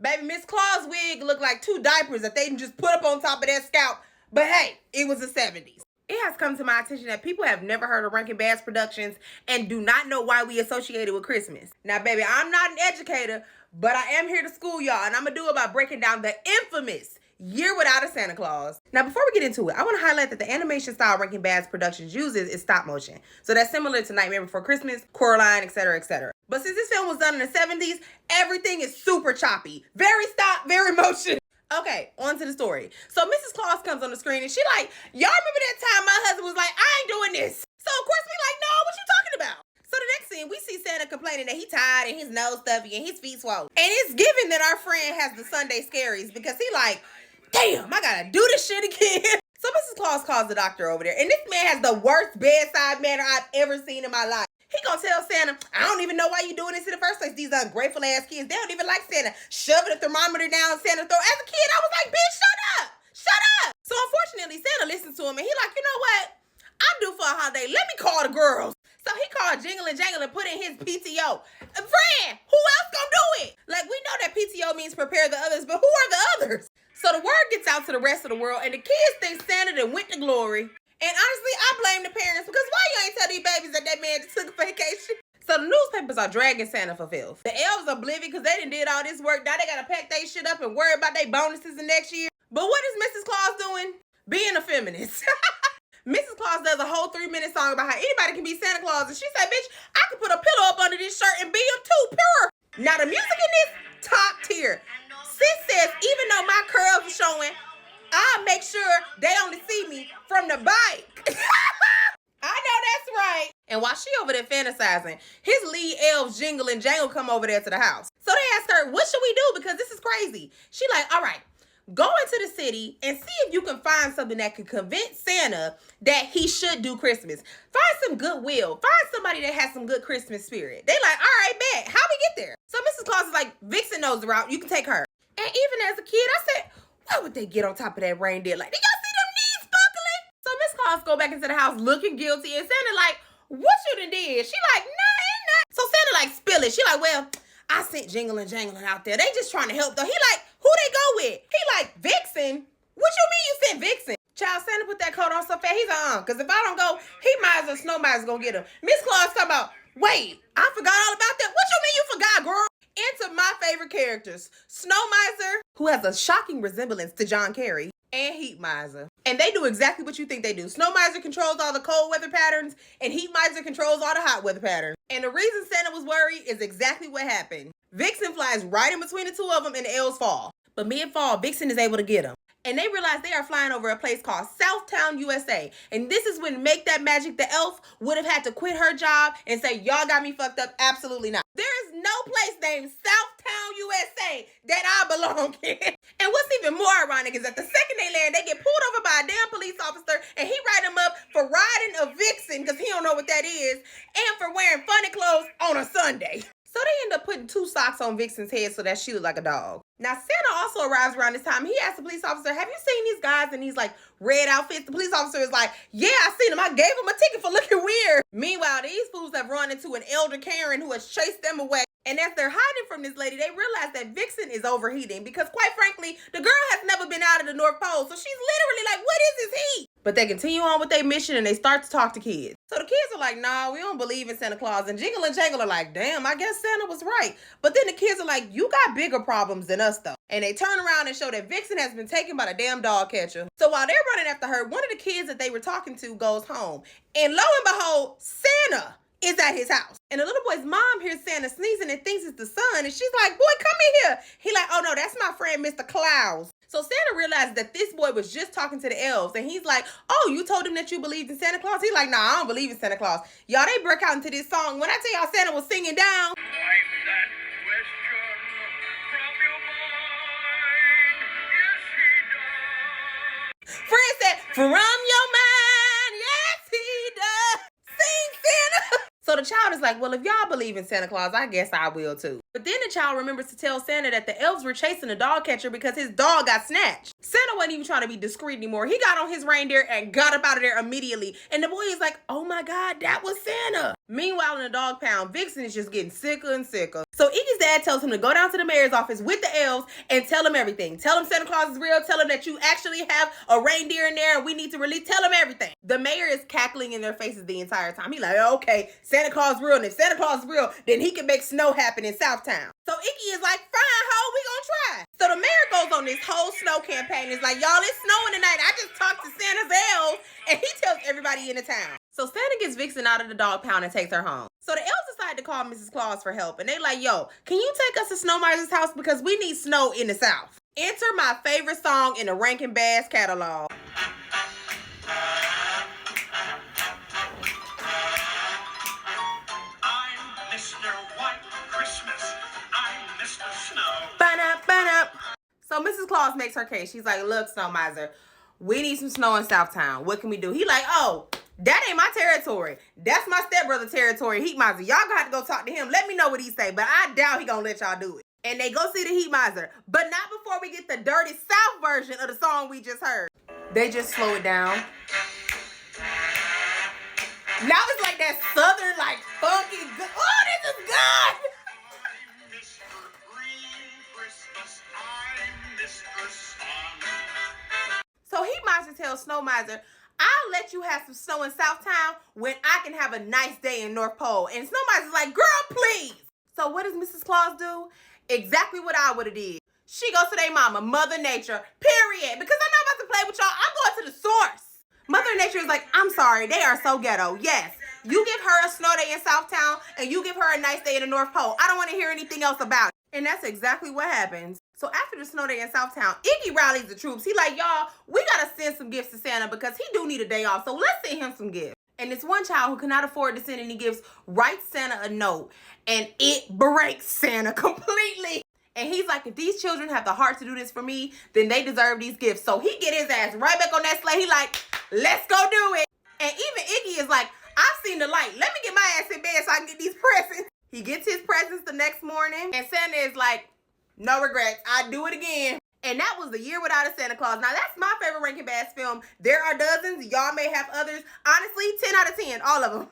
Baby, Miss Claus' wig looked like 2 diapers that they just put up on top of that scalp. But hey, it was the 70s. It has come to my attention that people have never heard of Rankin Bass Productions and do not know why we associate it with Christmas. Now, baby, I'm not an educator, but I am here to school y'all, and I'm going to do it by breaking down the infamous Year Without a Santa Claus. Now, before we get into it, I want to highlight that the animation style Rankin Bass Productions uses is stop motion. So that's similar to Nightmare Before Christmas, Coraline, etc., etc. But since this film was done in the 70s, everything is super choppy. Very stop, very motion. Okay, on to the story. So Mrs. Claus comes on the screen and she like, y'all remember that time my husband was like, I ain't doing this. So of course we like, no, what you talking about? So the next scene, we see Santa complaining that he tired and his nose stuffy and his feet swollen. And it's given that our friend has the Sunday scaries because he like, damn, I gotta do this shit again. So Mrs. Claus calls the doctor over there, and this man has the worst bedside manner I've ever seen in my life. He gonna tell Santa, I don't even know why you doing this in the first place. These ungrateful ass kids, they don't even like Santa. Shoving a thermometer down Santa's throat. As a kid, I was like, bitch, shut up. Shut up. So unfortunately, Santa listens to him, and he like, you know what? I'm due for a holiday. Let me call the girls. So he called Jingle and Jangle and put in his PTO. Friend, who else gonna do it? Like, we know that PTO means prepare the others, but who are the others? So the word gets out to the rest of the world, and the kids think Santa done went to glory. And honestly, I blame the parents, because why you ain't tell these babies that man just took a vacation? So the newspapers are dragging Santa for filth. The elves are oblivious because they done did all this work. Now they gotta pack their shit up and worry about their bonuses the next year. But what is Mrs. Claus doing? Being a feminist. Mrs. Claus does a whole 3-minute song about how anybody can be Santa Claus. And she said, bitch, I could put a pillow up under this shirt and be a too pure. Now the music in this, top tier. Sis says, even though my curls are showing, I'll make sure they only see me from the bike. I know that's right. And while she over there fantasizing, his lead elves Jingle and Jangle come over there to the house. So they ask her, what should we do? Because this is crazy. She like, all right, go into the city and see if you can find something that can convince Santa that he should do Christmas. Find some goodwill. Find somebody that has some good Christmas spirit. They like, all right, bet. How we get there? So Mrs. Claus is like, Vixen knows the route. You can take her. And even as a kid, I said, why would they get on top of that reindeer? Like, did y'all see them knees buckling? So Miss Claus go back into the house looking guilty. And Santa like, what you done did? She like, nah, ain't nothing. So Santa like, spill it. She like, well, I sent Jingle and Jangling out there. They just trying to help though. He like, who they go with? He like, Vixen? What you mean you sent Vixen? Child, Santa put that coat on so fast. He's like, because if I don't go, he might as well, Snow Miser's gonna get him. Miss Claus talking about, wait, I forgot all about that. What you mean you forgot, girl? Into my favorite characters, Snow Miser, who has a shocking resemblance to John Kerry, and Heat Miser. And they do exactly what you think they do. Snow Miser controls all the cold weather patterns, and Heat Miser controls all the hot weather patterns. And the reason Santa was worried is exactly what happened. Vixen flies right in between the two of them, and the elves fall. But mid-fall, Vixen is able to get them. And they realize they are flying over a place called Southtown, USA. And this is when Make That Magic the elf would have had to quit her job and say, y'all got me fucked up. Absolutely not. There is no place named Southtown, USA that I belong in. And what's even more ironic is that the second they land, they get pulled over by a damn police officer and he write them up for riding a vixen, because he don't know what that is, and for wearing funny clothes on a Sunday. So they end up putting 2 socks on Vixen's head so that she look like a dog. Now, Santa also arrives around this time. He asks the police officer, have you seen these guys in these like red outfits? The police officer is like, yeah, I seen them. I gave them a ticket for looking weird. Meanwhile, these fools have run into an elder Karen who has chased them away. And as they're hiding from this lady, they realize that Vixen is overheating because, quite frankly, the girl has never been out of the North Pole. So she's literally like, what is this heat? But they continue on with their mission and they start to talk to kids. So the kids are like, nah, we don't believe in Santa Claus. And Jingle and Jangle are like, damn, I guess Santa was right. But then the kids are like, you got bigger problems than us, though. And they turn around and show that Vixen has been taken by the damn dog catcher. So while they're running after her, one of the kids that they were talking to goes home. And lo and behold, Santa is at his house. And the little boy's mom hears Santa sneezing and thinks it's the sun. And she's like, boy, come in here. He like, oh no, that's my friend, Mr. Claus. So Santa realizes that this boy was just talking to the elves. And he's like, oh, you told him that you believed in Santa Claus? He's like, nah, I don't believe in Santa Claus. Y'all, they break out into this song. When I tell y'all Santa was singing down. Wipe that question from your mind. Yes, he does. Friend said, from your mind, yes, he does. Sing, Santa. So the child is like, well, if y'all believe in Santa Claus, I guess I will too. But then the child remembers to tell Santa that the elves were chasing the dog catcher because his dog got snatched. Santa wasn't even trying to be discreet anymore. He got on his reindeer and got up out of there immediately. And the boy is like, oh my God, that was Santa. Meanwhile, in the dog pound, Vixen is just getting sicker and sicker. So So Iggy's dad tells him to go down to the mayor's office with the elves and tell him everything. Tell him Santa Claus is real. Tell him that you actually have a reindeer in there and we need to really tell him everything. The mayor is cackling in their faces the entire time. He's like, okay, Santa Claus is real. And if Santa Claus is real, then he can make snow happen in Southtown. So Iggy is like, fine, ho, we gonna try. So the mayor goes on this whole snow campaign. It's like, y'all, it's snowing tonight. I just talked to Santa's elves. And he tells everybody in the town. So Santa gets Vixen out of the dog pound and takes her home. So the elves decide to call Mrs. Claus for help. And they like, yo, can you take us to Snow Miser's house? Because we need snow in the South. Enter my favorite song in the Rankin Bass catalog. I'm Mr. White Christmas. I'm Mr. Snow. Ba-da, ba-da. So Mrs. Claus makes her case. She's like, look, Snow Miser, we need some snow in Southtown. What can we do? He like, oh, that ain't my territory. That's my stepbrother territory, Heat Miser. Y'all gonna have to go talk to him. Let me know what he say, but I doubt he gonna let y'all do it. And they go see the Heat Miser, but not before we get the dirty South version of the song we just heard. They just slow it down. Now it's like that Southern, like, funky, good. Oh, this is good. I'm Mr. Green Christmas. I'm Mr. Sun. So Heat Miser tells Snow Miser, I'll let you have some snow in Southtown when I can have a nice day in North Pole. And Snow Miser's like, girl, please. So what does Mrs. Claus do? Exactly what I would have did. She goes to their mama, Mother Nature, period. Because I'm not about to play with y'all. I'm going to the source. Mother Nature is like, I'm sorry, they are so ghetto. Yes, you give her a snow day in Southtown and you give her a nice day in the North Pole. I don't want to hear anything else about it. And that's exactly what happens. So after the snow day in Southtown, Iggy rallies the troops. He like, y'all, we got to send some gifts to Santa because he do need a day off. So let's send him some gifts. And this one child who cannot afford to send any gifts writes Santa a note. And it breaks Santa completely. And he's like, if these children have the heart to do this for me, then they deserve these gifts. So he get his ass right back on that sleigh. He like, let's go do it. And even Iggy is like, I've seen the light. Let me get my ass in bed so I can get these presents. He gets his presents the next morning. And Santa is like, no regrets. I do it again. And that was The Year Without a Santa Claus. Now, that's my favorite Rankin Bass film. There are dozens. Y'all may have others. Honestly, 10 out of 10. All of them.